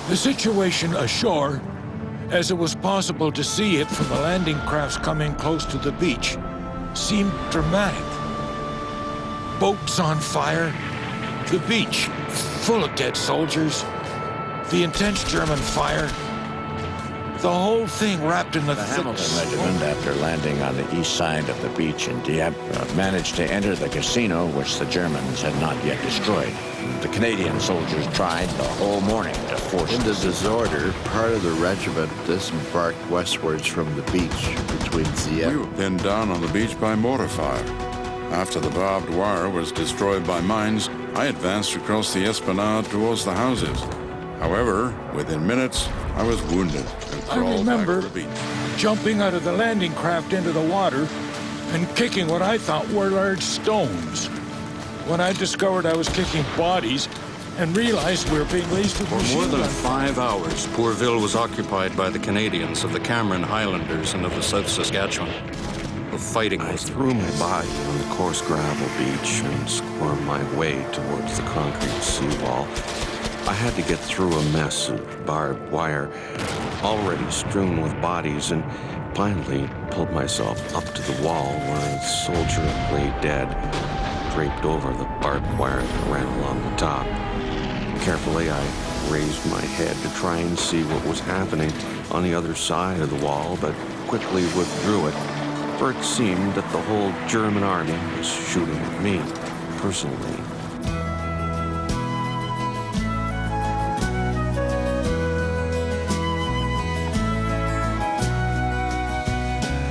The situation ashore, as it was possible to see it from the landing crafts coming close to the beach, seemed dramatic. Boats on fire, the beach full of dead soldiers, the intense German fire, the whole thing wrapped in the Hamilton Regiment, after landing on the east side of the beach in Dieppe, managed to enter the casino, which the Germans had not yet destroyed. The Canadian soldiers tried the whole morning to force In the disorder, part of the regiment disembarked westwards from the beach between Dieppe. We were pinned down on the beach by mortar fire. After the barbed wire was destroyed by mines, I advanced across the esplanade towards the houses. However, within minutes, I was wounded and I crawled remember back to the beach. jumping out of the landing craft into the water and kicking what I thought were large stones. When I discovered I was kicking bodies and realized we were being laced with For more machine than guns. 5 hours, Pourville was occupied by the Canadians of the Cameron Highlanders and of the South Saskatchewan. The fighting I was threw my body on the coarse gravel beach and squirmed my way towards the concrete seawall. I had to get through a mess of barbed wire, already strewn with bodies, and finally pulled myself up to the wall where a soldier lay dead, draped over the barbed wire that ran along the top. Carefully, I raised my head to try and see what was happening on the other side of the wall, but quickly withdrew it, for it seemed that the whole German army was shooting at me personally.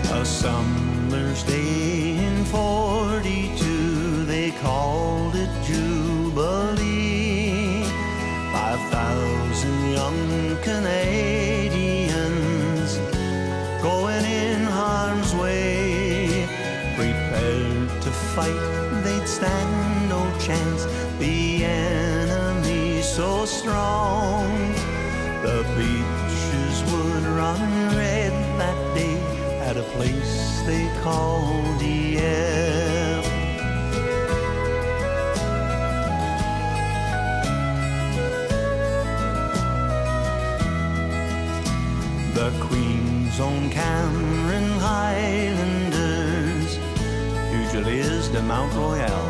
A summer's day in 42, they called it Jubilee. 5,000 young Canadians going in harm's way, prepared to fight, they'd stand no chance. The enemy so strong, the beaches would run red that day at a place they called Dieppe. The Queen's Own Cameron Highlanders, Pugilist de Mount Royal,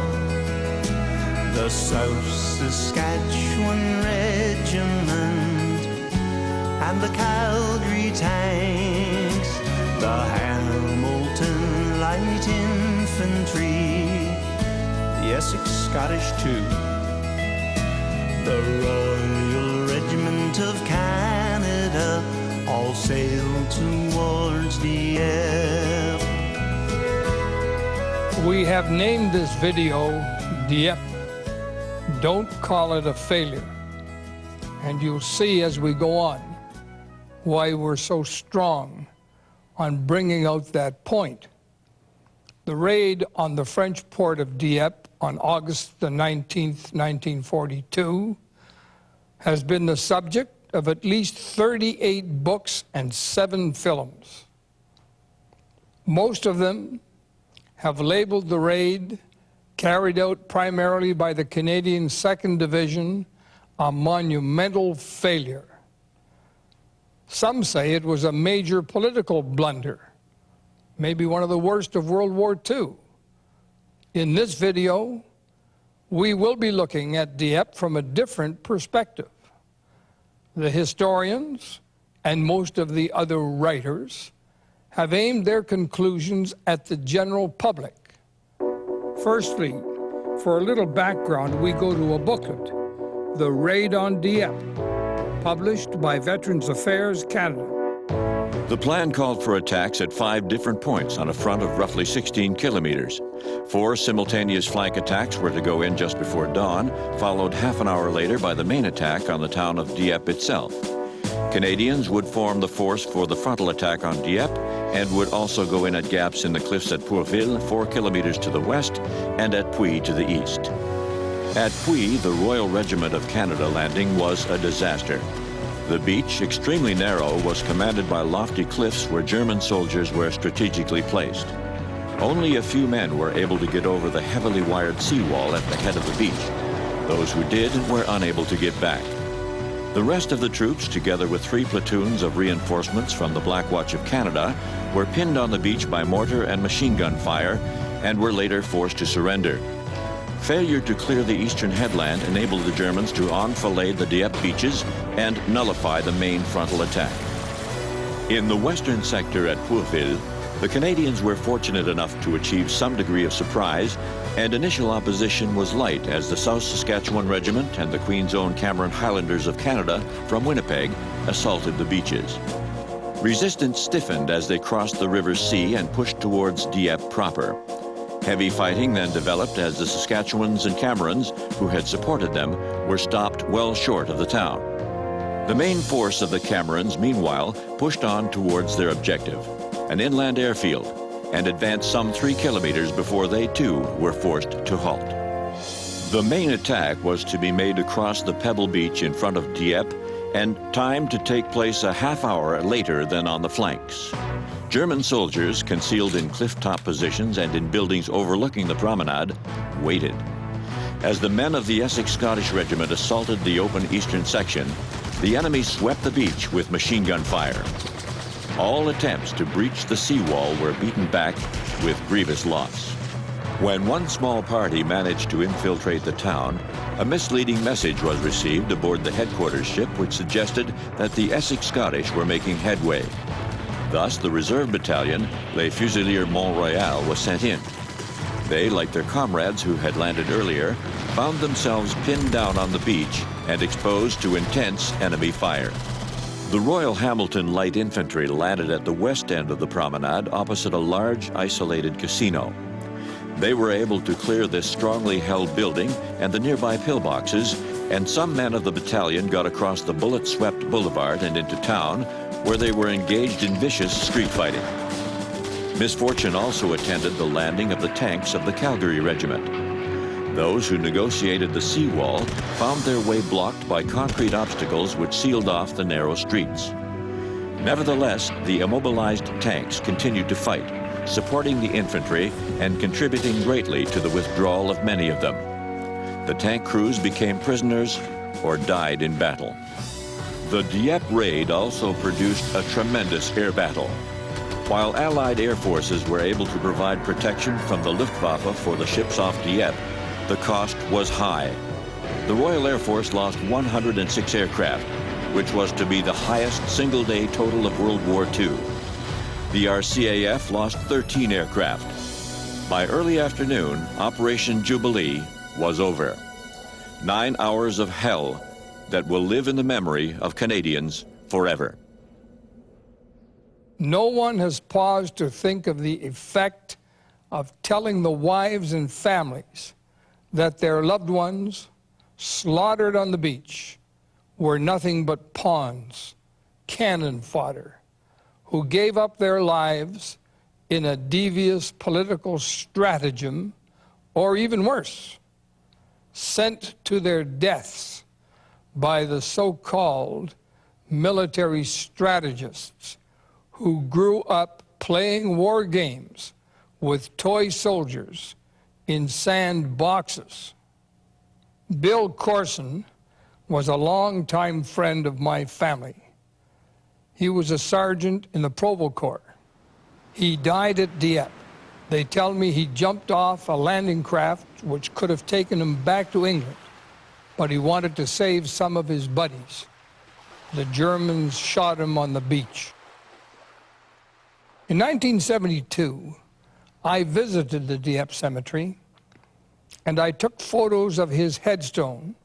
the South Saskatchewan Regiment, and the Calgary Tanks, the Hamilton Light Infantry, the Essex Scottish too, the Royal Regiment of Canada, all sailed towards Dieppe. We have named this video Dieppe. Don't call it a failure. And you'll see as we go on why we're so strong on bringing out that point. The raid on the French port of Dieppe on August the 19th, 1942, has been the subject of at least 38 books and 7 films. Most of them have labeled the raid, carried out primarily by the Canadian 2nd Division, a monumental failure. Some say it was a major political blunder, maybe one of the worst of World War II. In this video, we will be looking at Dieppe from a different perspective. The historians and most of the other writers have aimed their conclusions at the general public. Firstly, for a little background, we go to a booklet, The Raid on Dieppe, published by Veterans Affairs Canada. The plan called for attacks at 5 different points on a front of roughly 16 kilometers. 4 simultaneous flank attacks were to go in just before dawn, followed half an hour later by the main attack on the town of Dieppe itself. Canadians would form the force for the frontal attack on Dieppe and would also go in at gaps in the cliffs at Pourville, 4 kilometers to the west, and at Puy to the east. At Puy, the Royal Regiment of Canada landing was a disaster. The beach, extremely narrow, was commanded by lofty cliffs where German soldiers were strategically placed. Only a few men were able to get over the heavily wired seawall at the head of the beach. Those who did were unable to get back. The rest of the troops, together with 3 platoons of reinforcements from the Black Watch of Canada, were pinned on the beach by mortar and machine gun fire and were later forced to surrender. Failure to clear the eastern headland enabled the Germans to enfilade the Dieppe beaches and nullify the main frontal attack. In the western sector at FORTIFIED, the Canadians were fortunate enough to achieve some degree of surprise, and initial opposition was light as the South Saskatchewan Regiment and the Queen's Own Cameron Highlanders of Canada from Winnipeg assaulted the beaches. Resistance stiffened as they crossed the River Sea and pushed towards Dieppe proper. Heavy fighting then developed as the Saskatchewans and Camerons, who had supported them, were stopped well short of the town. The main force of the Camerons, meanwhile, pushed on towards their objective, an inland airfield, and advanced some 3 kilometers before they too were forced to halt. The main attack was to be made across the pebble beach in front of Dieppe and timed to take place a half hour later than on the flanks. German soldiers, concealed in cliff-top positions and in buildings overlooking the promenade, waited. As the men of the Essex Scottish Regiment assaulted the open eastern section, the enemy swept the beach with machine gun fire. All attempts to breach the seawall were beaten back with grievous loss. When one small party managed to infiltrate the town, a misleading message was received aboard the headquarters ship which suggested that the Essex Scottish were making headway. Thus, the reserve battalion, Les Fusiliers Mont-Royal, was sent in. They, like their comrades who had landed earlier, found themselves pinned down on the beach and exposed to intense enemy fire. The Royal Hamilton Light Infantry landed at the west end of the promenade opposite a large, isolated casino. They were able to clear this strongly held building and the nearby pillboxes, and some men of the battalion got across the bullet-swept boulevard and into town, where they were engaged in vicious street fighting. Misfortune also attended the landing of the tanks of the Calgary Regiment. Those who negotiated the seawall found their way blocked by concrete obstacles which sealed off the narrow streets. Nevertheless, the immobilized tanks continued to fight, supporting the infantry and contributing greatly to the withdrawal of many of them. The tank crews became prisoners or died in battle. The Dieppe raid also produced a tremendous air battle. While Allied air forces were able to provide protection from the Luftwaffe for the ships off Dieppe, the cost was high. The Royal Air Force lost 106 aircraft, which was to be the highest single-day total of World War II. The RCAF lost 13 aircraft. By early afternoon, Operation Jubilee was over. 9 hours of hell that will live in the memory of Canadians forever. No one has paused to think of the effect of telling the wives and families that their loved ones slaughtered on the beach were nothing but pawns, cannon fodder, who gave up their lives in a devious political stratagem, or even worse, sent to their deaths by the so-called military strategists who grew up playing war games with toy soldiers in sand boxes. Bill Corson was a longtime friend of my family. He was a sergeant in the Provo Corps. He died at Dieppe. They tell me he jumped off a landing craft which could have taken him back to England, but he wanted to save some of his buddies. The Germans shot him on the beach. In 1972, I visited the Dieppe cemetery, and I took photos of his headstone,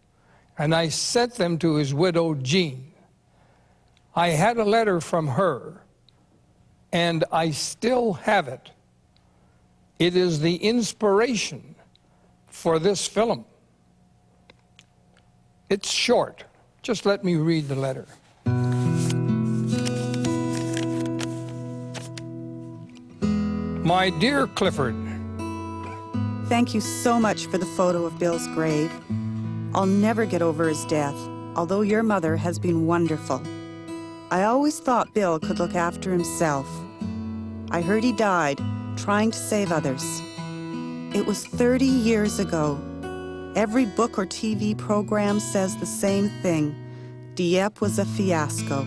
and I sent them to his widow, Jean. I had a letter from her, and I still have it. It is the inspiration for this film. It's short. Just let me read the letter. My dear Clifford, thank you so much for the photo of Bill's grave. I'll never get over his death, although your mother has been wonderful. I always thought Bill could look after himself. I heard he died trying to save others. It was 30 years ago. Every book or TV program says the same thing. Dieppe was a fiasco.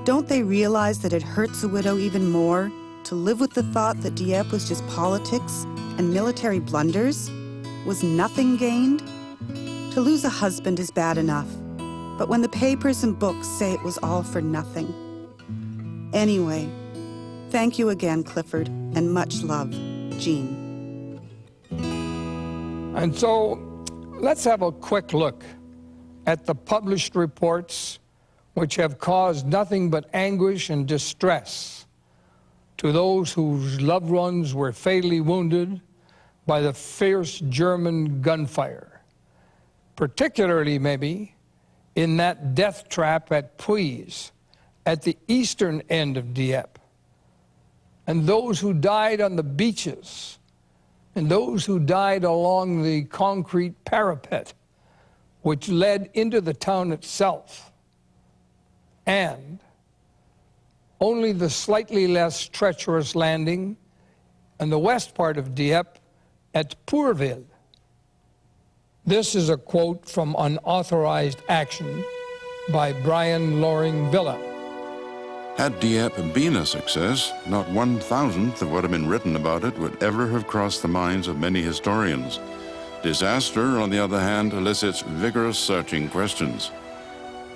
Don't they realize that it hurts a widow even more to live with the thought that Dieppe was just politics and military blunders? Was nothing gained? To lose a husband is bad enough, but when the papers and books say it was all for nothing. Anyway, thank you again, Clifford, and much love, Jean. And so, let's have a quick look at the published reports which have caused nothing but anguish and distress to those whose loved ones were fatally wounded by the fierce German gunfire, particularly maybe in that death trap at Puys, at the eastern end of Dieppe, and those who died on the beaches, and those who died along the concrete parapet which led into the town itself, and only the slightly less treacherous landing in the west part of Dieppe at Pourville. This is a quote from Unauthorized Action by Brian Loring Villa. Had Dieppe been a success, not 1,000th of what had been written about it would ever have crossed the minds of many historians. Disaster, on the other hand, elicits vigorous searching questions.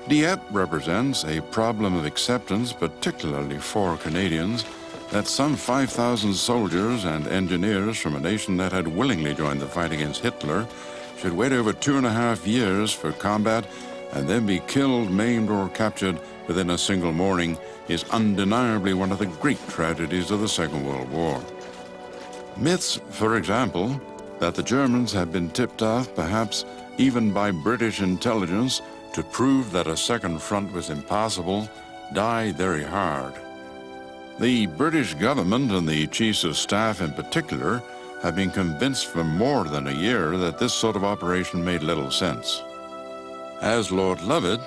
Dieppe represents a problem of acceptance, particularly for Canadians, that some 5,000 soldiers and engineers from a nation that had willingly joined the fight against Hitler should wait over 2.5 years for combat and then be killed, maimed, or captured within a single morning is undeniably one of the great tragedies of the Second World War. Myths, for example, that the Germans had been tipped off, perhaps even by British intelligence, to prove that a second front was impossible, die very hard. The British government and the chiefs of staff in particular have been convinced for more than a year that this sort of operation made little sense. As Lord Lovett,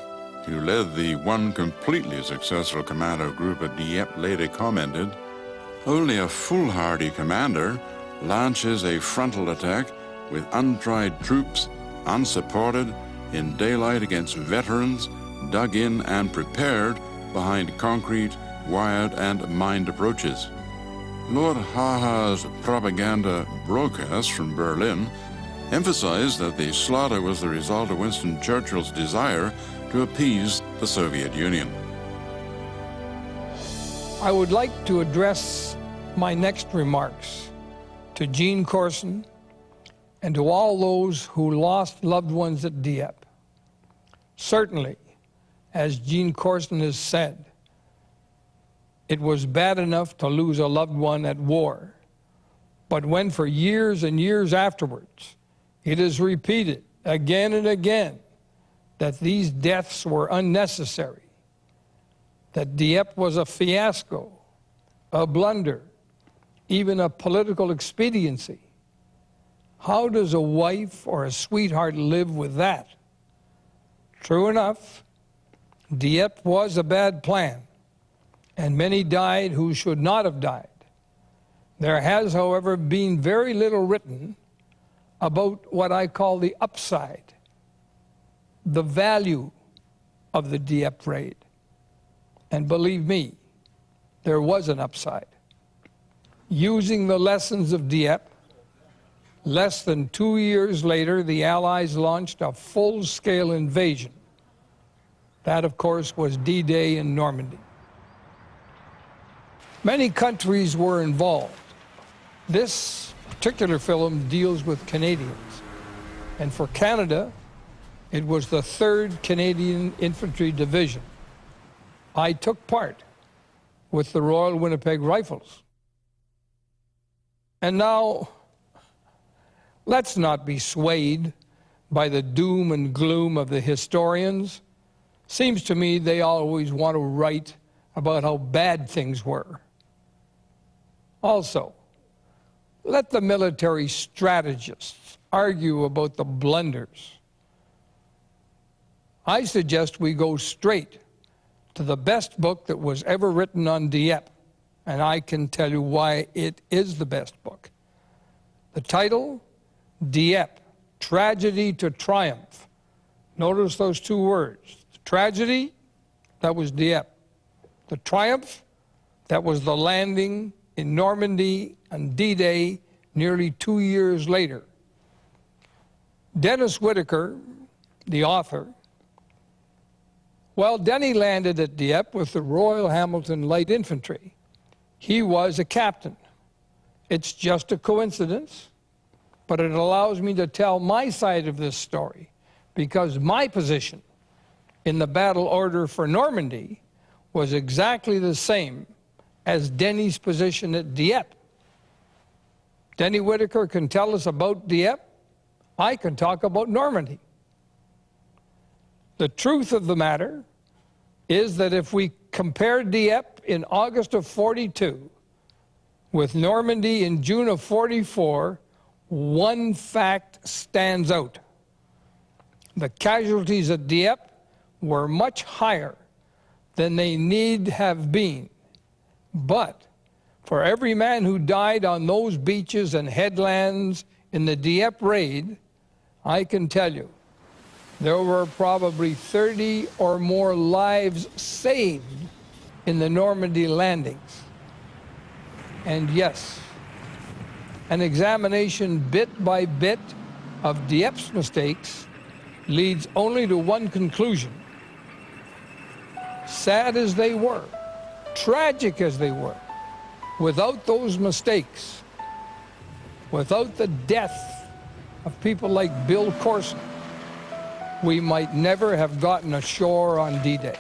who led the one completely successful commando group at Dieppe, later commented, "Only a foolhardy commander launches a frontal attack with untried troops, unsupported, in daylight against veterans, dug in and prepared behind concrete, wired, and mined approaches." Lord Haha's propaganda broadcast from Berlin emphasized that the slaughter was the result of Winston Churchill's desire to appease the Soviet Union. I would like to address my next remarks to Jean Corson and to all those who lost loved ones at Dieppe. Certainly, as Jean Corson has said, it was bad enough to lose a loved one at war, but when for years and years afterwards it is repeated again and again that these deaths were unnecessary, that Dieppe was a fiasco, a blunder, even a political expediency, how does a wife or a sweetheart live with that? True enough, Dieppe was a bad plan, and many died who should not have died. There has, however, been very little written about what I call the upside, the value of the Dieppe raid. And believe me, there was an upside. Using the lessons of Dieppe, less than 2 years later, the Allies launched a full-scale invasion. That, of course, was D-Day in Normandy. Many countries were involved. This particular film deals with Canadians. And for Canada, it was the 3rd Canadian Infantry Division. I took part with the Royal Winnipeg Rifles. And now, let's not be swayed by the doom and gloom of the historians. Seems to me they always want to write about how bad things were. Also, let the military strategists argue about the blunders. I suggest we go straight to the best book that was ever written on Dieppe, and I can tell you why it is the best book. The title, Dieppe, Tragedy to Triumph. Notice those 2 words, Tragedy, that was Dieppe. The triumph, that was the landing in Normandy on D-Day nearly 2 years later. Dennis Whitaker, the author, well, Denny landed at Dieppe with the Royal Hamilton Light Infantry. He was a captain. It's just a coincidence, but it allows me to tell my side of this story, because my position in the battle order for Normandy was exactly the same as Denny's position at Dieppe. Denny Whitaker can tell us about Dieppe. I can talk about Normandy. The truth of the matter is that if we compare Dieppe in August of 42 with Normandy in June of 44, one fact stands out. The casualties at Dieppe were much higher than they need have been. But for every man who died on those beaches and headlands in the Dieppe raid, I can tell you, there were probably 30 or more lives saved in the Normandy landings. And yes, an examination bit by bit of Dieppe's mistakes leads only to one conclusion. Sad as they were, tragic as they were, without those mistakes, without the death of people like Bill Corson, we might never have gotten ashore on D-Day.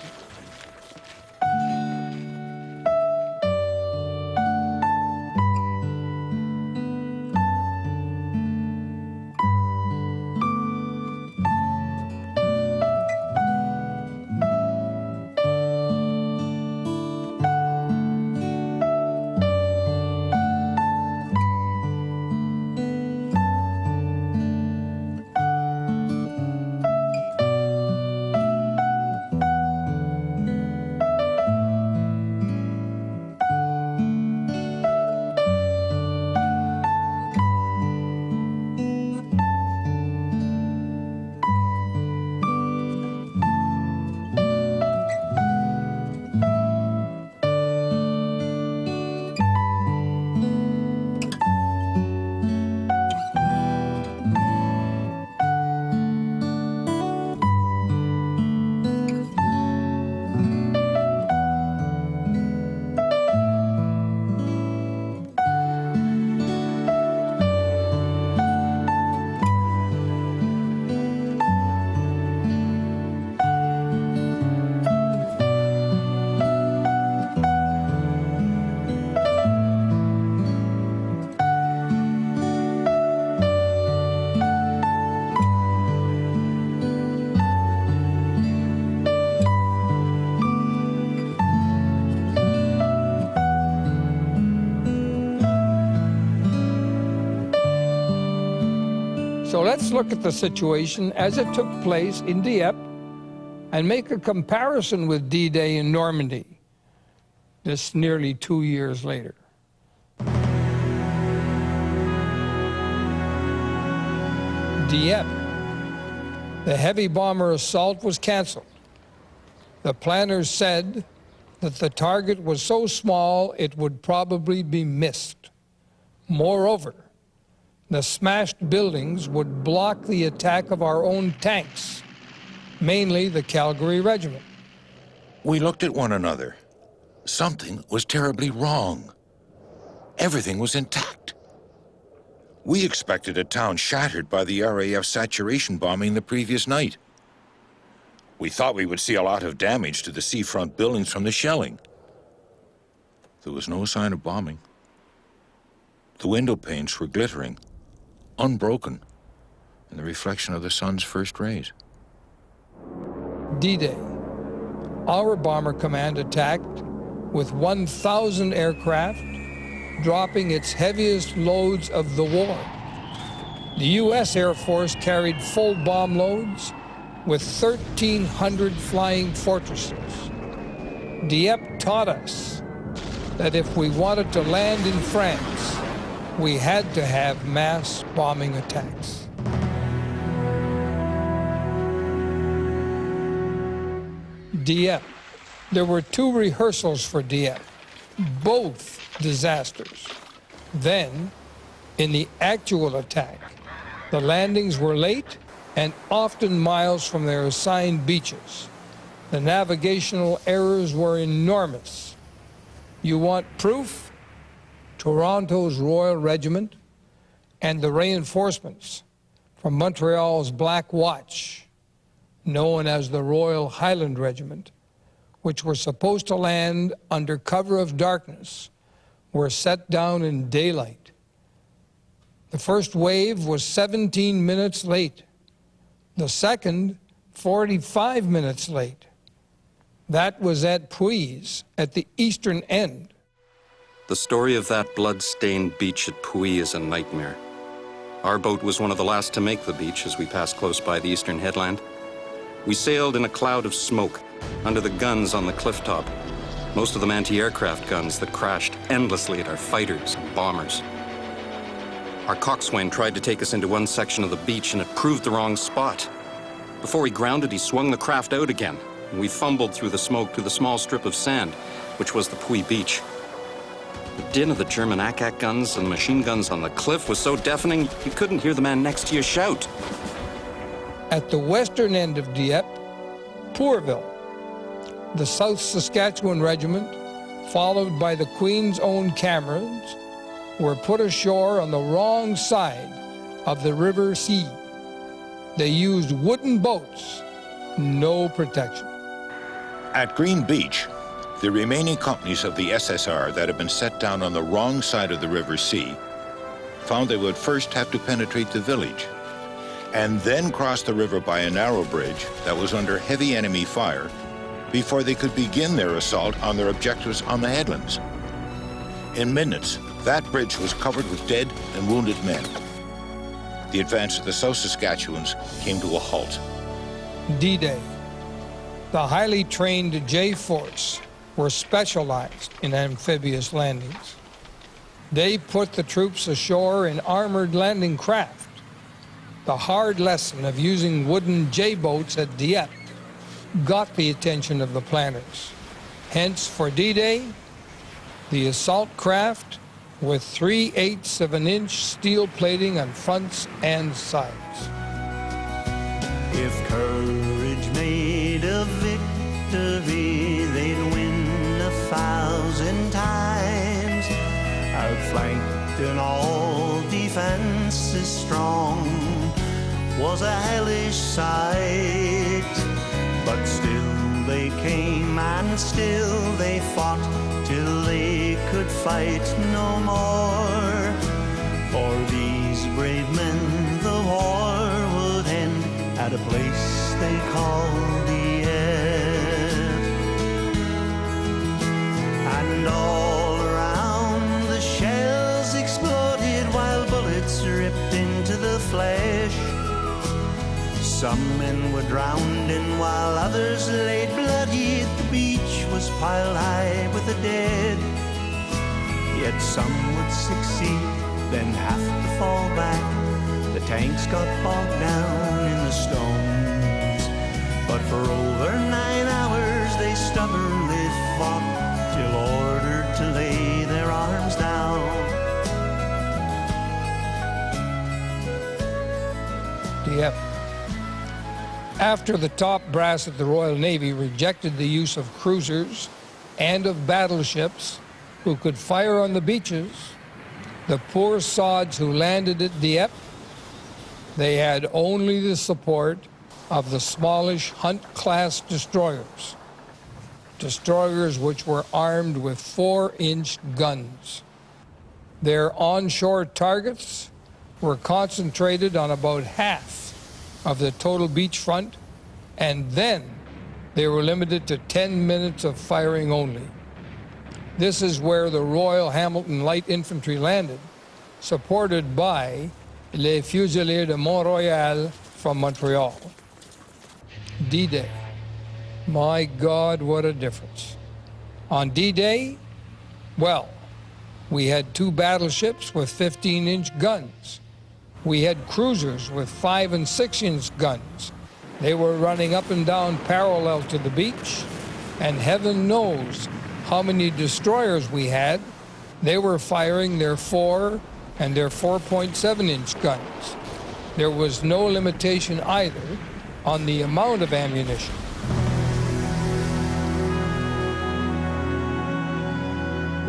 So let's look at the situation as it took place in Dieppe and make a comparison with D-Day in Normandy, this nearly 2 years later. Dieppe, the heavy bomber assault was canceled. The planners said that the target was so small it would probably be missed. Moreover, the smashed buildings would block the attack of our own tanks, mainly the Calgary Regiment. We looked at one another. Something was terribly wrong. Everything was intact. We expected a town shattered by the RAF saturation bombing the previous night. We thought we would see a lot of damage to the seafront buildings from the shelling. There was no sign of bombing. The window panes were glittering, unbroken, in the reflection of the sun's first rays. D-Day. Our bomber command attacked with 1,000 aircraft, dropping its heaviest loads of the war. The U.S. Air Force carried full bomb loads with 1,300 flying fortresses. Dieppe taught us that if we wanted to land in France, we had to have mass bombing attacks. Dieppe. There were 2 rehearsals for Dieppe, both disasters. Then, in the actual attack, the landings were late and often miles from their assigned beaches. The navigational errors were enormous. You want proof? Toronto's Royal Regiment and the reinforcements from Montreal's Black Watch, known as the Royal Highland Regiment, which were supposed to land under cover of darkness, were set down in daylight. The first wave was 17 minutes late. The second, 45 minutes late. That was at Puys, at the eastern end. The story of that blood-stained beach at Puys is a nightmare. Our boat was one of the last to make the beach as we passed close by the eastern headland. We sailed in a cloud of smoke under the guns on the cliff top, most of them anti-aircraft guns that crashed endlessly at our fighters and bombers. Our coxswain tried to take us into one section of the beach, and it proved the wrong spot. Before he grounded, he swung the craft out again, and we fumbled through the smoke to the small strip of sand, which was the Puy beach. The din of the German ack-ack guns and machine guns on the cliff was so deafening, you couldn't hear the man next to you shout. At the western end of Dieppe, Pourville, the South Saskatchewan Regiment, followed by the Queen's Own Camerons, were put ashore on the wrong side of the River Sea. They used wooden boats, no protection. At Green Beach, the remaining companies of the SSR that had been set down on the wrong side of the River Sea found they would first have to penetrate the village and then cross the river by a narrow bridge that was under heavy enemy fire before they could begin their assault on their objectives on the headlands. In minutes, that bridge was covered with dead and wounded men. The advance of the South Saskatchewans came to a halt. D-Day. The highly trained J-Force were specialized in amphibious landings. They put the troops ashore in armored landing craft. The hard lesson of using wooden J-boats at Dieppe got the attention of the planners. Hence, for D-Day, the assault craft with 3/8 of an inch steel plating on fronts and sides. If courage made a victory, they'd win 1,000 times. Outflanked and all defenses strong was a hellish sight. But still they came and still they fought till they could fight no more. For these brave men the war would end at a place they called Dieppe. And all around the shells exploded while bullets ripped into the flesh. Some men were drowned and while others lay bloody, the beach was piled high with the dead. Yet some would succeed, then have to fall back. The tanks got bogged down in the stones. But for over 9 hours they stubbornly fought till ordered to lay their arms down. Dieppe. After the top brass at the Royal Navy rejected the use of cruisers and of battleships who could fire on the beaches, the poor sods who landed at Dieppe, they had only the support of the smallish Hunt-class destroyers, destroyers which were armed with 4-inch guns. Their onshore targets were concentrated on about half of the total beachfront, and then they were limited to 10 minutes of firing only. This is where the Royal Hamilton Light Infantry landed, supported by Les Fusiliers de Mont-Royal from Montreal. D-Day. My God, what a difference. On D-Day, well, we had 2 battleships with 15-inch guns. We had cruisers with 5- and 6-inch guns. They were running up and down parallel to the beach, and heaven knows how many destroyers we had, they were firing their 4 and their 4.7-inch guns. There was no limitation either on the amount of ammunition.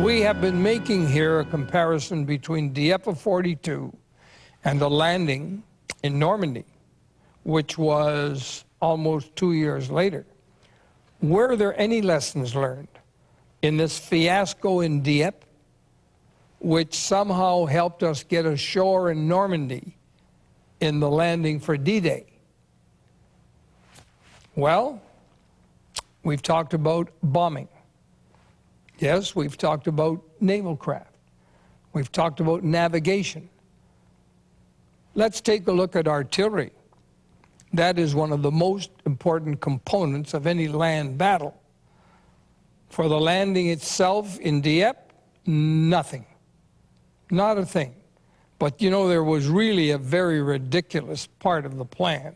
We have been making here a comparison between Dieppe 42 and the landing in Normandy, which was almost 2 years later. Were there any lessons learned in this fiasco in Dieppe, which somehow helped us get ashore in Normandy in the landing for D-Day? Well, we've talked about bombing. Yes, we've talked about naval craft. We've talked about navigation. Let's take a look at artillery. That is one of the most important components of any land battle. For the landing itself in Dieppe, nothing. Not a thing. But you know, there was really a very ridiculous part of the plan.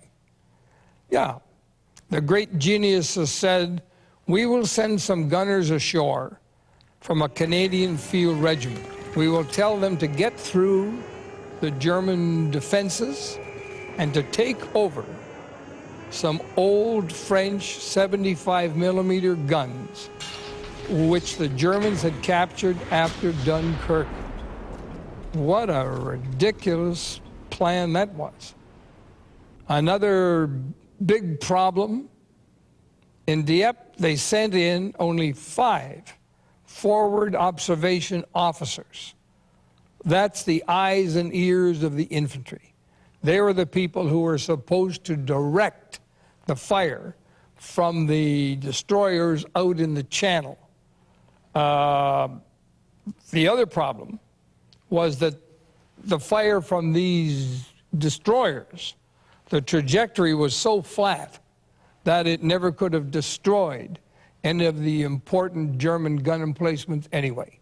Yeah, the great geniuses said, we will send some gunners ashore from a Canadian field regiment. We will tell them to get through the German defenses and to take over some old French 75mm guns, which the Germans had captured after Dunkirk. What a ridiculous plan that was. Another big problem, in Dieppe, they sent in only 5 forward observation officers. That's the eyes and ears of the infantry. They were the people who were supposed to direct the fire from the destroyers out in the channel. The other problem was that the fire from these destroyers, the trajectory was so flat that it never could have destroyed any of the important German gun emplacements anyway.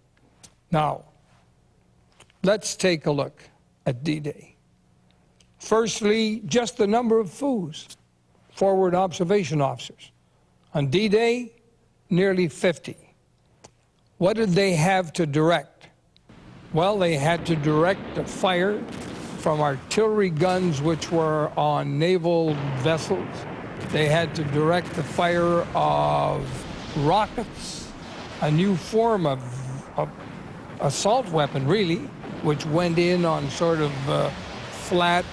Now, let's take a look at D-Day. Firstly, just the number of FOOs, forward observation officers. On D-Day, nearly 50. What did they have to direct? Well, they had to direct the fire from artillery guns which were on naval vessels. They had to direct the fire of rockets, a new form of assault weapon, really, which went in on sort of flat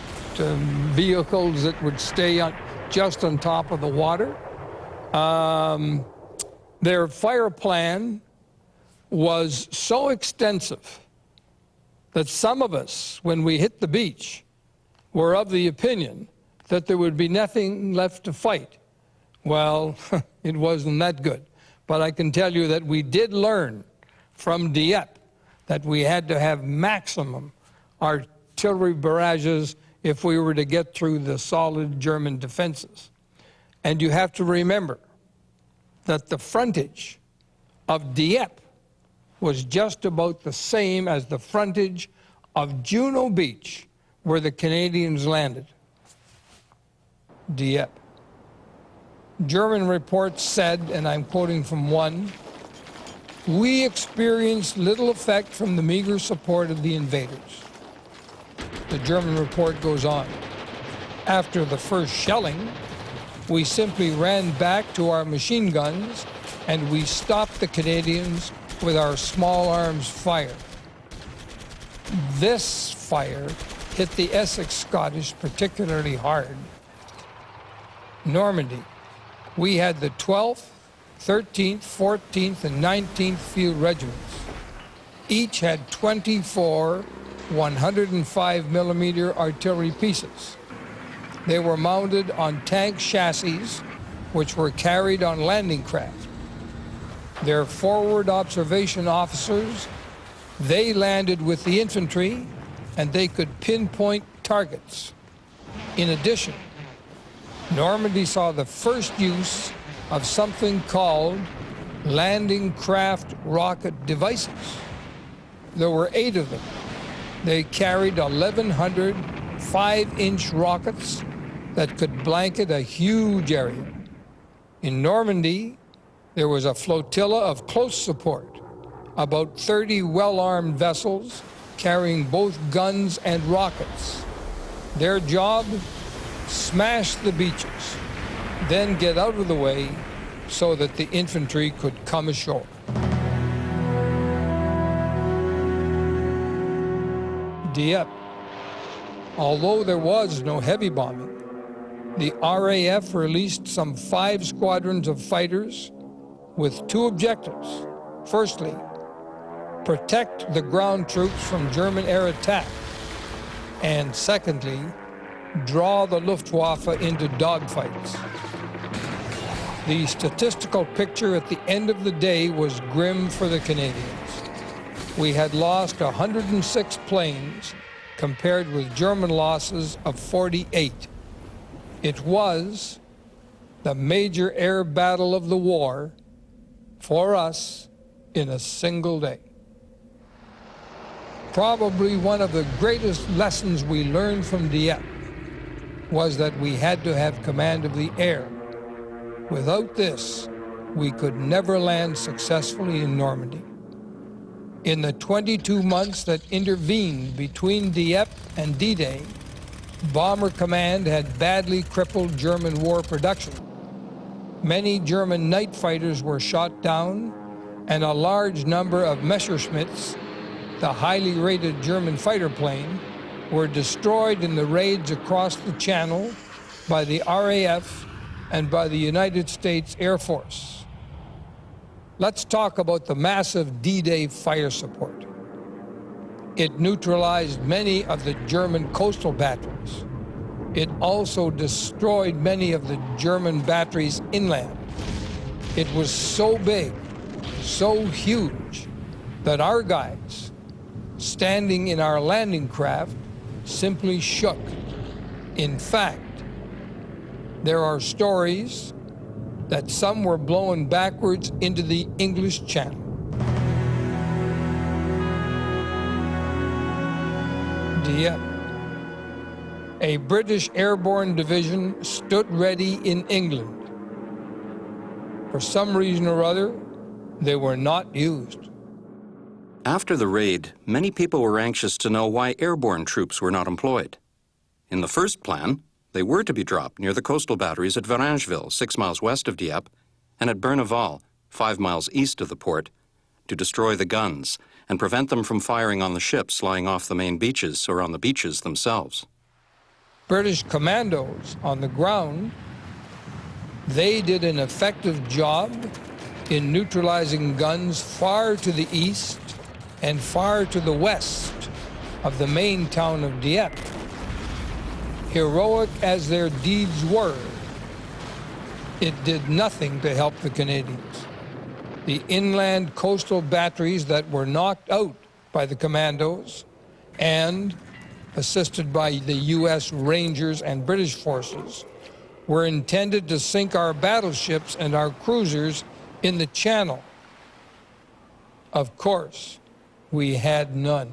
vehicles that would stay just on top of the water. Their fire plan was so extensive that some of us, when we hit the beach, were of the opinion that there would be nothing left to fight. Well, it wasn't that good. But I can tell you that we did learn from Dieppe that we had to have maximum artillery barrages if we were to get through the solid German defenses. And you have to remember that the frontage of Dieppe was just about the same as the frontage of Juno Beach, where the Canadians landed. Dieppe. German reports said, and I'm quoting from one, "We experienced little effect from the meager support of the invaders." The German report goes on. After the first shelling, we simply ran back to our machine guns and we stopped the Canadians with our small arms fire. This fire hit the Essex Scottish particularly hard. Normandy. We had the 12th, 13th, 14th, and 19th Field Regiments. Each had 24 105mm artillery pieces. They were mounted on tank chassis, which were carried on landing craft. Their forward observation officers, they landed with the infantry, and they could pinpoint targets. In addition, Normandy saw the first use of something called landing craft rocket devices. There were 8 of them. They carried 1,100 5-inch rockets that could blanket a huge area. In Normandy, There was a flotilla of close support, about 30 well-armed vessels carrying both guns and rockets. Their job? Smash the beaches, then get out of the way so that the infantry could come ashore. Dieppe. Although there was no heavy bombing, the RAF released some 5 squadrons of fighters with 2 objectives. Firstly, protect the ground troops from German air attack, and secondly, draw the Luftwaffe into dogfights. The statistical picture at the end of the day was grim for the Canadians. We had lost 106 planes compared with German losses of 48. It was the major air battle of the war for us in a single day. Probably one of the greatest lessons we learned from Dieppe was that we had to have command of the air. Without this, we could never land successfully in Normandy. In the 22 months that intervened between Dieppe and D-Day, Bomber Command had badly crippled German war production. Many German night fighters were shot down, and a large number of Messerschmitts, the highly rated German fighter plane, were destroyed in the raids across the Channel by the RAF and by the United States Air Force. Let's talk about the massive D-Day fire support. It neutralized many of the German coastal batteries. It also destroyed many of the German batteries inland. It was so big, so huge, that our guys, standing in our landing craft, simply shook. In fact, there are stories that some were blown backwards into the English Channel. Dieppe. A British airborne division stood ready in England. For some reason or other, they were not used. After the raid, many people were anxious to know why airborne troops were not employed. In the first plan, they were to be dropped near the coastal batteries at Varangeville, 6 miles west of Dieppe, and at Berneval, 5 miles east of the port, to destroy the guns and prevent them from firing on the ships lying off the main beaches or on the beaches themselves. British commandos on the ground, they did an effective job in neutralizing guns far to the east and far to the west of the main town of Dieppe. Heroic as their deeds were, it did nothing to help the Canadians. The inland coastal batteries that were knocked out by the commandos and, assisted by the U.S. Rangers and British forces, were intended to sink our battleships and our cruisers in the Channel. Of course, we had none.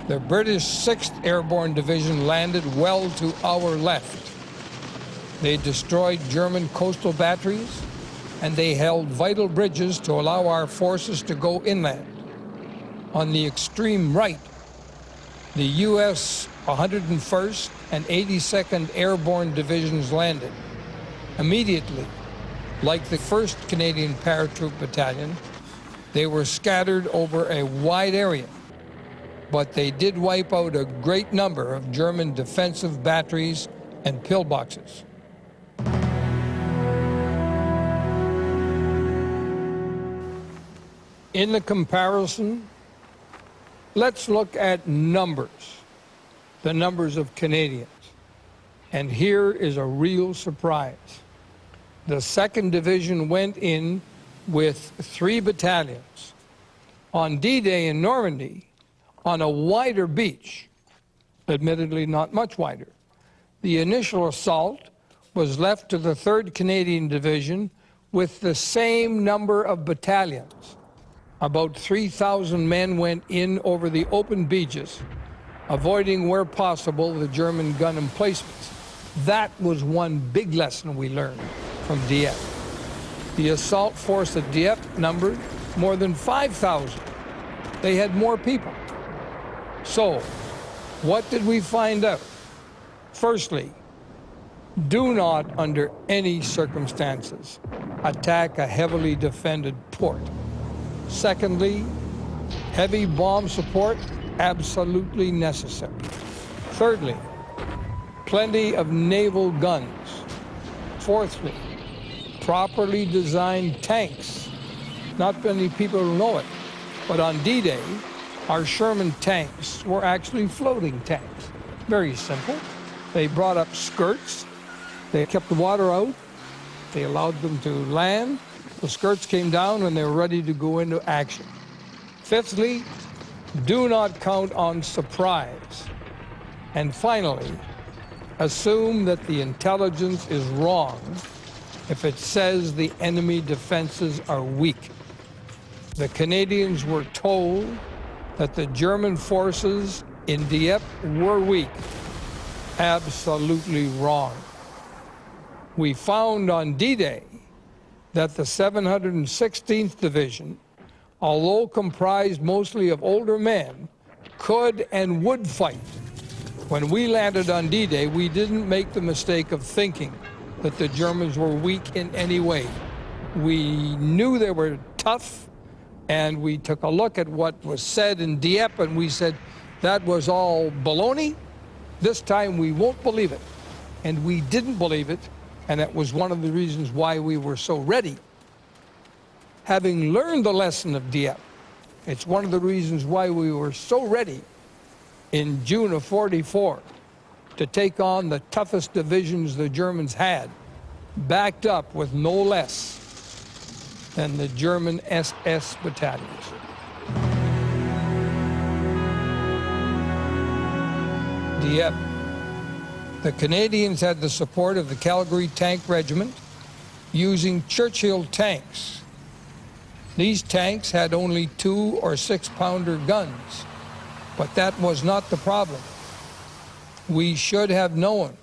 The British 6th Airborne Division landed well to our left. They destroyed German coastal batteries, and they held vital bridges to allow our forces to go inland. On the extreme right, the U.S. 101st and 82nd Airborne Divisions landed. Immediately, like the 1st Canadian Paratroop Battalion, they were scattered over a wide area, but they did wipe out a great number of German defensive batteries and pillboxes. In the comparison, let's look at numbers, the numbers of Canadians. And here is a real surprise. The 2nd Division went in with 3 battalions. On D-Day in Normandy, on a wider beach, admittedly not much wider, the initial assault was left to the 3rd Canadian Division with the same number of battalions. About 3,000 men went in over the open beaches, avoiding where possible the German gun emplacements. That was one big lesson we learned from Dieppe. The assault force at Dieppe numbered more than 5,000. They had more people. So, what did we find out? Firstly, do not, under any circumstances, attack a heavily defended port. Secondly, heavy bomb support, absolutely necessary. Thirdly, plenty of naval guns. Fourthly, properly designed tanks. Not many people know it, but on D-Day, our Sherman tanks were actually floating tanks. Very simple. They brought up skirts. They kept the water out. They allowed them to land. The skirts came down and they were ready to go into action. Fifthly, do not count on surprise. And finally, assume that the intelligence is wrong if it says the enemy defenses are weak. The Canadians were told that the German forces in Dieppe were weak. Absolutely wrong. We found on D-Day that the 716th Division, although comprised mostly of older men, could and would fight. When we landed on D-Day, we didn't make the mistake of thinking that the Germans were weak in any way. We knew they were tough, and we took a look at what was said in Dieppe, and we said, that was all baloney. This time we won't believe it. And we didn't believe it, and that was one of the reasons why we were so ready. Having learned the lesson of Dieppe, it's one of the reasons why we were so ready in June of '44 to take on the toughest divisions the Germans had, backed up with no less than the German SS battalions. Dieppe. The Canadians had the support of the Calgary Tank Regiment using Churchill tanks. These tanks had only 2 or 6-pounder guns, but that was not the problem. We should have known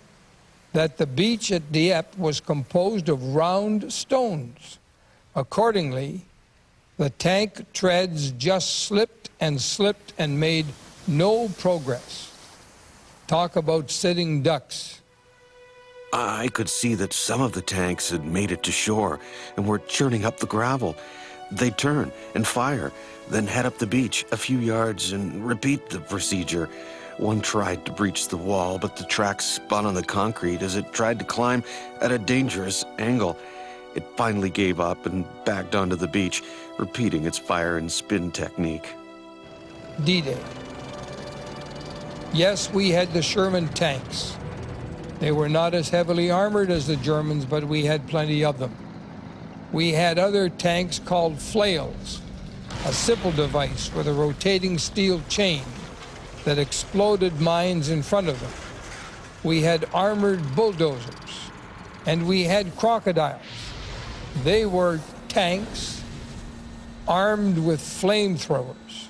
that the beach at Dieppe was composed of round stones. Accordingly, the tank treads just slipped and made no progress. Talk about sitting ducks. I could see that some of the tanks had made it to shore and were churning up the gravel. They'd turn and fire, then head up the beach a few yards and repeat the procedure. One tried to breach the wall, but the track spun on the concrete as it tried to climb at a dangerous angle. It finally gave up and backed onto the beach, repeating its fire and spin technique. D-Day. Yes, we had the Sherman tanks. They were not as heavily armored as the Germans, but we had plenty of them. We had other tanks called flails, a simple device with a rotating steel chain that exploded mines in front of them. We had armored bulldozers, and we had crocodiles. They were tanks armed with flamethrowers.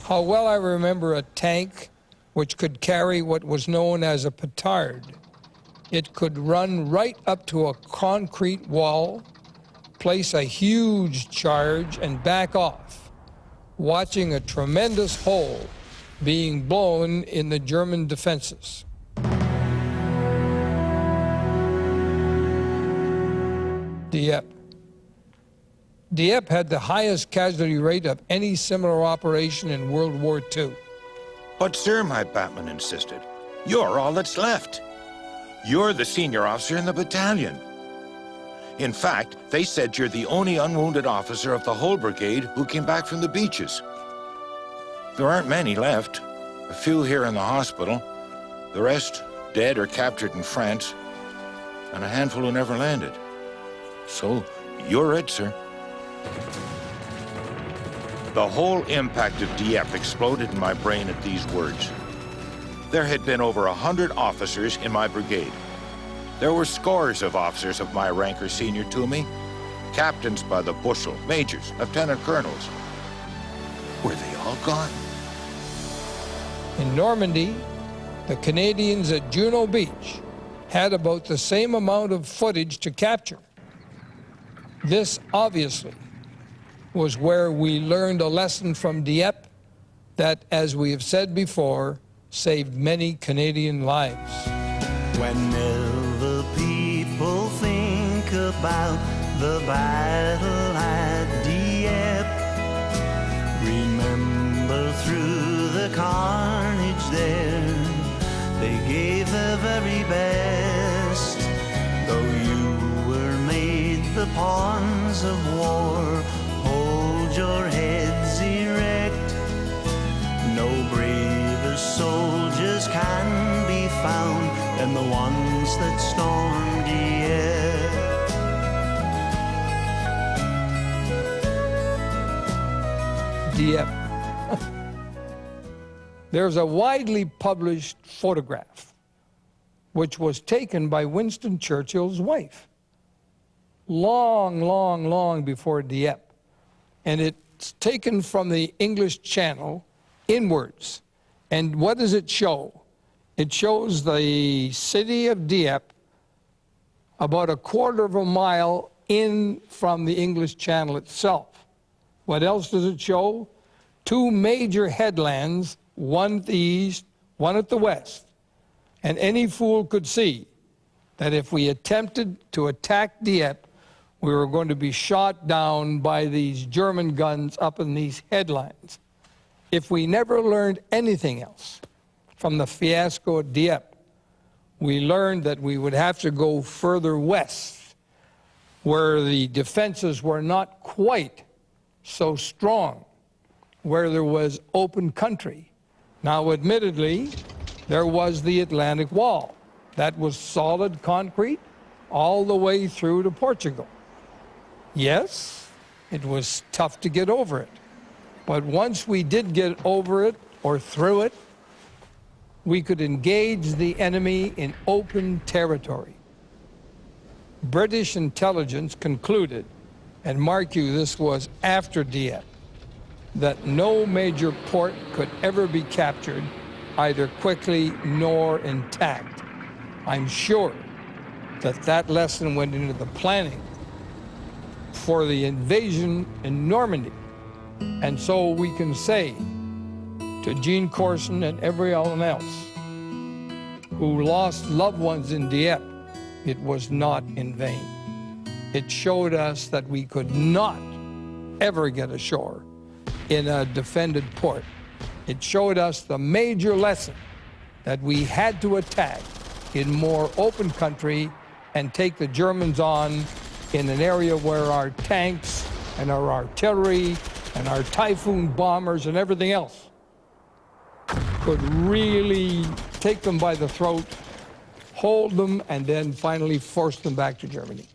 How well I remember a tank which could carry what was known as a petard. It could run right up to a concrete wall, place a huge charge, and back off, watching a tremendous hole being blown in the German defenses. Dieppe. Dieppe had the highest casualty rate of any similar operation in World War II. But sir, my batman insisted, you're all that's left. You're the senior officer in the battalion. In fact, they said you're the only unwounded officer of the whole brigade who came back from the beaches. There aren't many left. A few here in the hospital. The rest dead or captured in France. And a handful who never landed. So, you're it, sir. The whole impact of Dieppe exploded in my brain at these words. There had been over 100 officers in my brigade. There were scores of officers of my rank or senior to me, captains by the bushel, majors, lieutenant colonels. Were they all gone? In Normandy, the Canadians at Juno Beach had about the same amount of footage to capture. This obviously was where we learned a lesson from Dieppe that, as we have said before, saved many Canadian lives. Whenever people think about the battle at Dieppe, remember through the carnage there, they gave their very best. Though you were made the pawns of war, hold your heads erect. No braver soldiers can be found than the ones that stormed Dieppe. Dieppe. There's a widely published photograph which was taken by Winston Churchill's wife long before Dieppe. And it's taken from the English Channel inwards. And what does it show? It shows the city of Dieppe about a quarter of a mile in from the English Channel itself. What else does it show? Two major headlands, one at the east, one at the west. And any fool could see that if we attempted to attack Dieppe, we were going to be shot down by these German guns up in these headlands. If we never learned anything else from the fiasco at Dieppe, we learned that we would have to go further west, where the defenses were not quite so strong, where there was open country. Now, admittedly, there was the Atlantic Wall. That was solid concrete all the way through to Portugal. Yes, it was tough to get over it. But once we did get over it or through it, we could engage the enemy in open territory. British intelligence concluded, and mark you, this was after Dieppe, that no major port could ever be captured either quickly nor intact. I'm sure that that lesson went into the planning for the invasion in Normandy. And so we can say to Jean Corson and everyone else who lost loved ones in Dieppe, it was not in vain. It showed us that we could not ever get ashore in a defended port. It showed us the major lesson that we had to attack in more open country and take the Germans on in an area where our tanks and our artillery and our Typhoon bombers and everything else could really take them by the throat, hold them, and then finally force them back to Germany.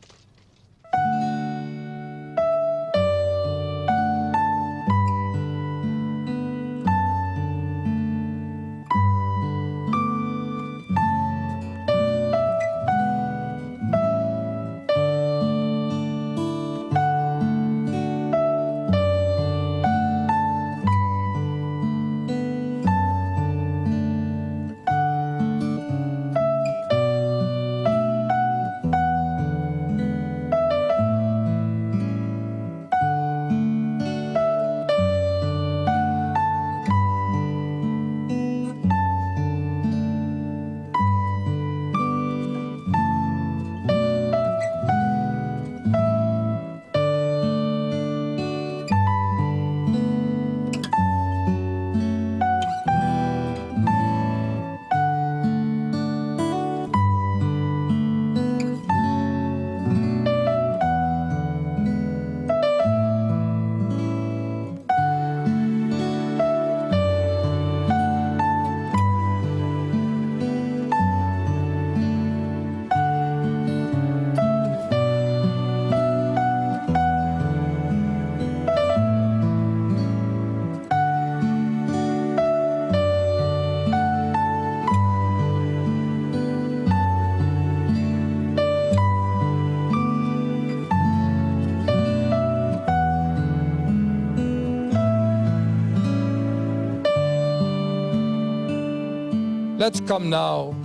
Let's come now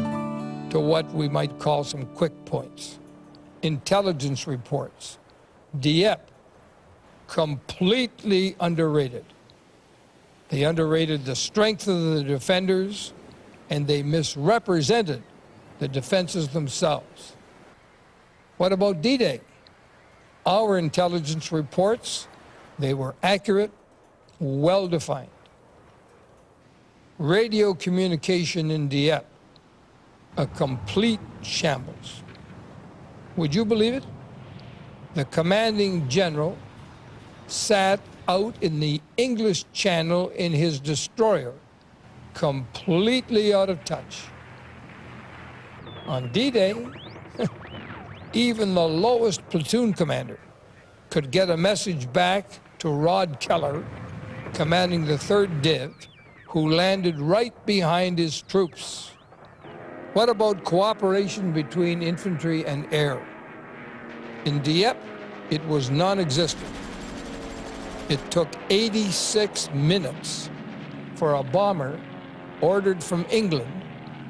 to what we might call some quick points. Intelligence reports Dieppe, completely underrated. They underrated the strength of the defenders, and they misrepresented the defenses themselves. What about D-Day? Our intelligence reports, they were accurate, well-defined. Radio communication in Dieppe, a complete shambles. Would you believe it? The commanding general sat out in the English Channel in his destroyer, completely out of touch. On D-Day, even the lowest platoon commander could get a message back to Rod Keller, commanding the 3rd Div, who landed right behind his troops. What about cooperation between infantry and air? In Dieppe, it was non-existent. It took 86 minutes for a bomber ordered from England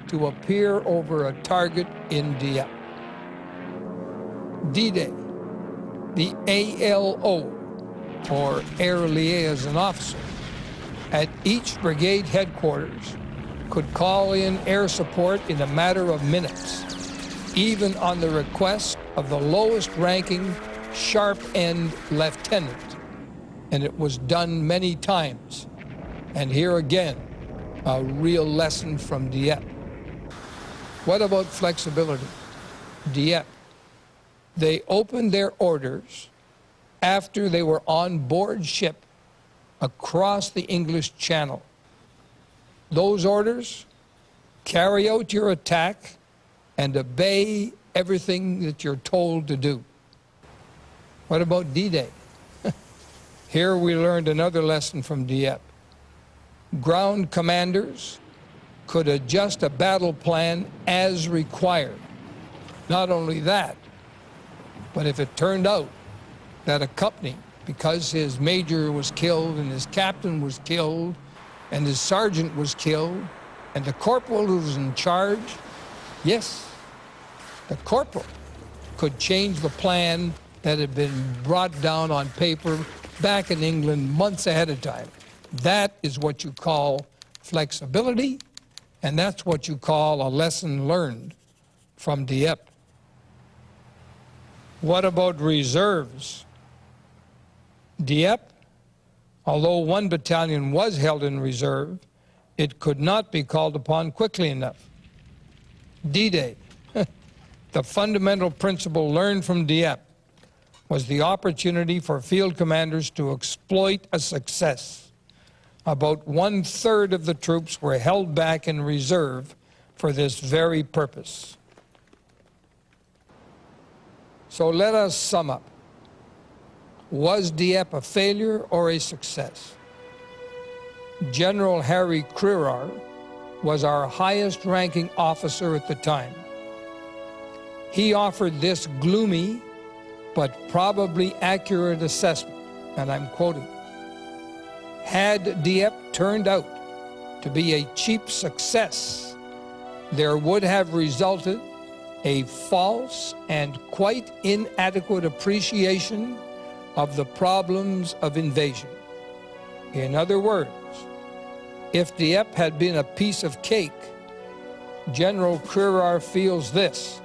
to appear over a target in Dieppe. D-Day, the ALO, or Air Liaison Officer, at each brigade headquarters could call in air support in a matter of minutes, even on the request of the lowest-ranking sharp-end lieutenant. And it was done many times. And here again, a real lesson from Dieppe. What about flexibility? Dieppe. They opened their orders after they were on board ship across the English Channel. Those orders: carry out your attack and obey everything that you're told to do. What about D-Day? Here we learned another lesson from Dieppe. Ground commanders could adjust a battle plan as required. Not only that, but if it turned out that a company, because his major was killed and his captain was killed and his sergeant was killed and the corporal who was in charge, yes, the corporal could change the plan that had been brought down on paper back in England months ahead of time. That is what you call flexibility, and that's what you call a lesson learned from Dieppe. What about reserves? Dieppe, although 1 battalion was held in reserve, it could not be called upon quickly enough. D-Day, the fundamental principle learned from Dieppe was the opportunity for field commanders to exploit a success. About 1/3 of the troops were held back in reserve for this very purpose. So let us sum up. Was Dieppe a failure or a success? General Harry Crerar was our highest-ranking officer at the time. He offered this gloomy but probably accurate assessment, and I'm quoting: had Dieppe turned out to be a cheap success, there would have resulted a false and quite inadequate appreciation of the problems of invasion. In other words, if Dieppe had been a piece of cake, General Crerar feels this: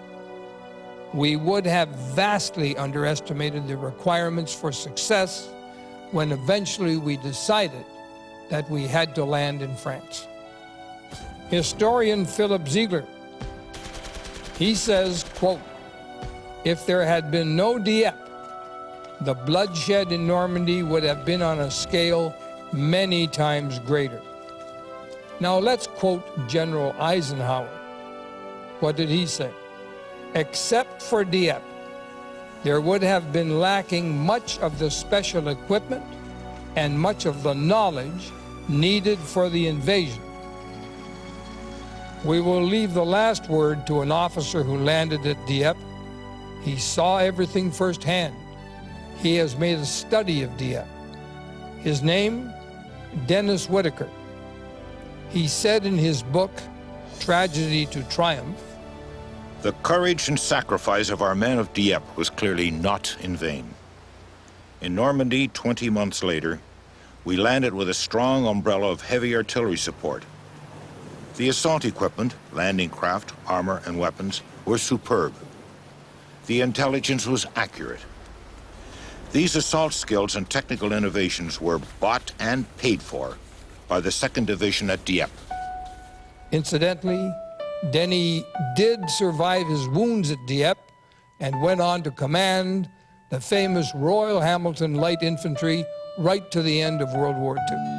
we would have vastly underestimated the requirements for success when eventually we decided that we had to land in France. Historian Philip Ziegler, he says, quote, if there had been no Dieppe, the bloodshed in Normandy would have been on a scale many times greater. Now let's quote General Eisenhower. What did he say? Except for Dieppe, there would have been lacking much of the special equipment and much of the knowledge needed for the invasion. We will leave the last word to an officer who landed at Dieppe. He saw everything firsthand. He has made a study of Dieppe. His name, Dennis Whitaker. He said in his book, Tragedy to Triumph, the courage and sacrifice of our men of Dieppe was clearly not in vain. In Normandy, 20 months later, we landed with a strong umbrella of heavy artillery support. The assault equipment, landing craft, armor, and weapons were superb. The intelligence was accurate. These assault skills and technical innovations were bought and paid for by the 2nd Division at Dieppe. Incidentally, Denny did survive his wounds at Dieppe and went on to command the famous Royal Hamilton Light Infantry right to the end of World War II.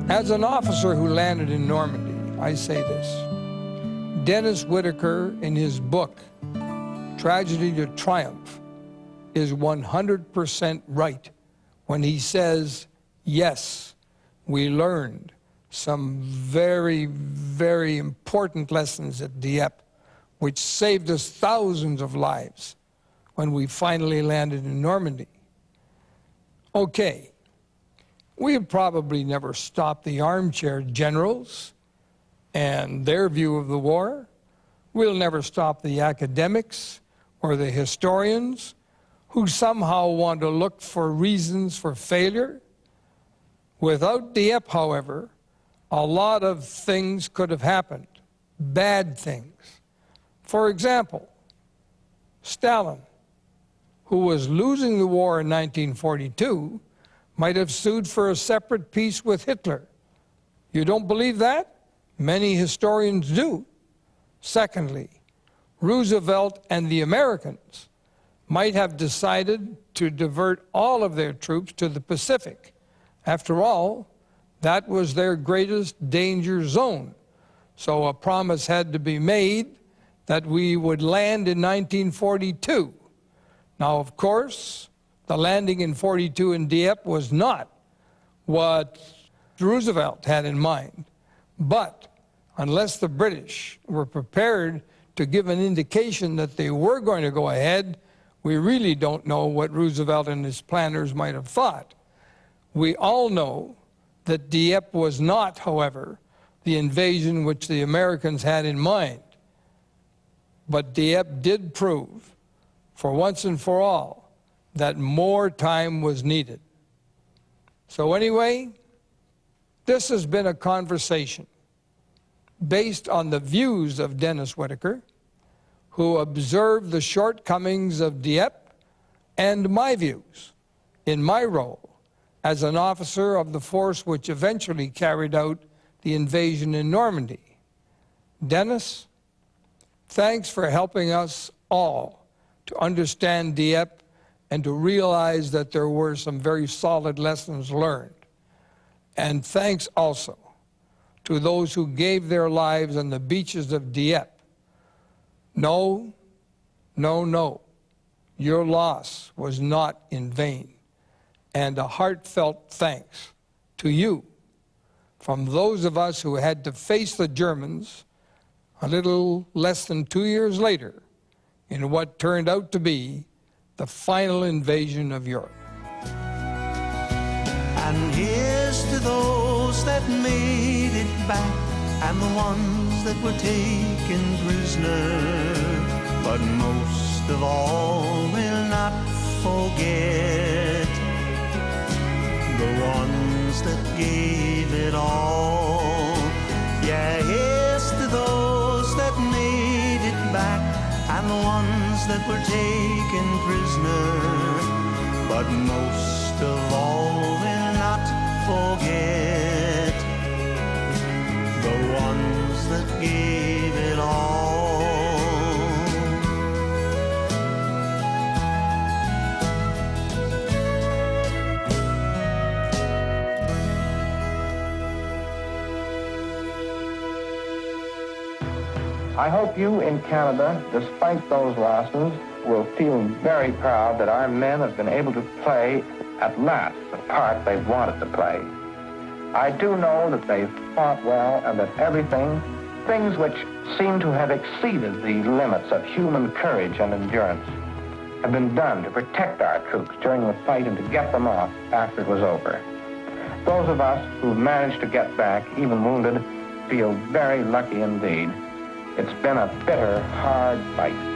As an officer who landed in Normandy, I say this. Dennis Whitaker, in his book, Tragedy to Triumph, is 100% right when he says, yes, we learned some very, very important lessons at Dieppe, which saved us thousands of lives when we finally landed in Normandy. Okay. We have probably never stopped the armchair generals and their view of the war. We'll never stop the academics or the historians who somehow want to look for reasons for failure. Without Dieppe, however, a lot of things could have happened, bad things. For example, Stalin, who was losing the war in 1942, might have sued for a separate peace with Hitler. You don't believe that? Many historians do. Secondly, Roosevelt and the Americans might have decided to divert all of their troops to the Pacific. After all, that was their greatest danger zone. So a promise had to be made that we would land in 1942. Now, of course, the landing in 42 in Dieppe was not what Roosevelt had in mind. But unless the British were prepared to give an indication that they were going to go ahead, we really don't know what Roosevelt and his planners might have thought. We all know that Dieppe was not, however, the invasion which the Americans had in mind. But Dieppe did prove, for once and for all, that more time was needed. So anyway, this has been a conversation based on the views of Dennis Whitaker, who observed the shortcomings of Dieppe, and my views in my role as an officer of the force which eventually carried out the invasion in Normandy. Dennis, thanks for helping us all to understand Dieppe and to realize that there were some very solid lessons learned. And thanks also to those who gave their lives on the beaches of Dieppe. No, no, no, your loss was not in vain. And a heartfelt thanks to you from those of us who had to face the Germans a little less than 2 years later in what turned out to be the final invasion of Europe. And here's to those that made it back, and the ones that were taken prisoner. But most of all, we'll not forget the ones that gave it all. Yeah, here's to those that made it back, and the ones that were taken prisoner. But most of all, we'll not forget the ones that gave it all. I hope you in Canada, despite those losses, will feel very proud that our men have been able to play, at last, the part they've wanted to play. I do know that they've fought well and that things which seem to have exceeded the limits of human courage and endurance, have been done to protect our troops during the fight and to get them off after it was over. Those of us who've managed to get back, even wounded, feel very lucky indeed. It's been a bitter, hard fight.